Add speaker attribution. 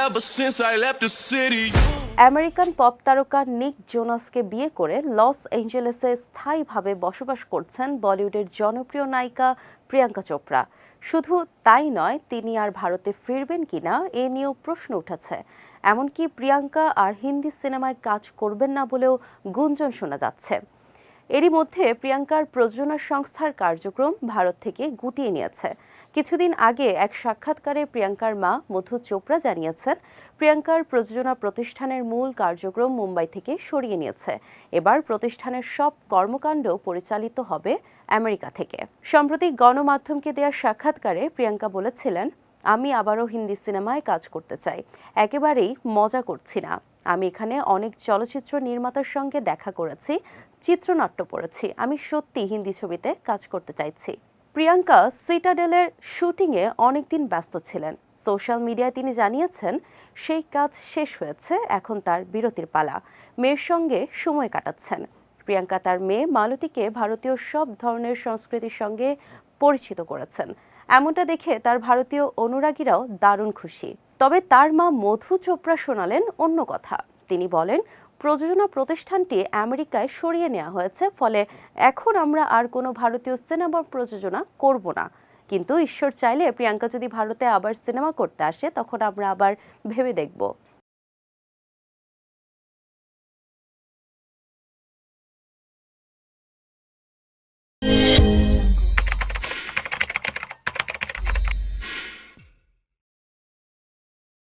Speaker 1: ever since I left the city.
Speaker 2: American pop তারকা নিক জোনাসকে বিয়ে করে লস এঞ্জেলেসে স্থায়ীভাবে বসবাস করছেন বলিউডের জনপ্রিয় নায়িকা প্রিয়াঙ্কা চোপড়া। শুধু তাই নয়, তিনি আর ভারতে ফিরবেন কিনা এ নিয়েও প্রশ্ন উঠেছে। এমনকি প্রিয়াঙ্কা আর হিন্দি সিনেমায় কাজ করবেন না বলেও গুঞ্জন শোনা যাচ্ছে। এরই মধ্যে প্রিয়াঙ্কার প্রযোজনা সংস্থার কার্যক্রম ভারত থেকে গুটিয়ে নিয়েছে। কিছুদিন আগে এক সাক্ষাৎকারে প্রিয়াঙ্কার মা মধু চোপড়া জানিয়েছেন, প্রিয়াঙ্কার প্রযোজনা প্রতিষ্ঠানের মূল কার্যক্রম মুম্বাই থেকে সরিয়ে নিয়েছে। এবার প্রতিষ্ঠানের সব কর্মকাণ্ড পরিচালিত হবে আমেরিকা থেকে। সম্প্রতি গণমাধ্যমকে দেওয়া সাক্ষাৎকারে প্রিয়াঙ্কা বলেছিলেন, আমি আবারও হিন্দি সিনেমায় কাজ করতে চাই, একেবারেই মজা করছি না। আমি এখানে অনেক চলচ্চিত্র নির্মাতার সঙ্গে দেখা করেছি, চিত্রনাট্য পড়েছি। আমি সত্যি হিন্দি ছবিতে কাজ করতে চাইছি। প্রিয়াঙ্কা সিটাডেলের শুটিংয়ে অনেকদিন ব্যস্ত ছিলেন। সোশ্যাল মিডিয়ায় তিনি জানিয়েছেন, সেই কাজ শেষ হয়েছে, এখন তার বিরতির পালা। মেয়ের সঙ্গে সময় কাটাচ্ছেন। প্রিয়াঙ্কা তার মেয়ে মালতীকে ভারতীয় সব ধরনের সংস্কৃতির সঙ্গে পরিচিত করেছেন। এমনটা দেখে তার ভারতীয় অনুরাগীরাও দারুণ খুশি। তবে তার মা মধু চোপড়া শোনালেন অন্য কথা। তিনি বলেন, প্রযোজনা প্রতিষ্ঠানটি আমেরিকায় সরিয়ে নেওয়া হয়েছে, ফলে এখন আমরা আর কোনো ভারতীয় সিনেমা প্রযোজনা করব না। কিন্তু ঈশ্বর চাইলে প্রিয়াঙ্কা যদি ভারতে আবার সিনেমা করতে আসে, তখন আমরা আবার ভেবে দেখব।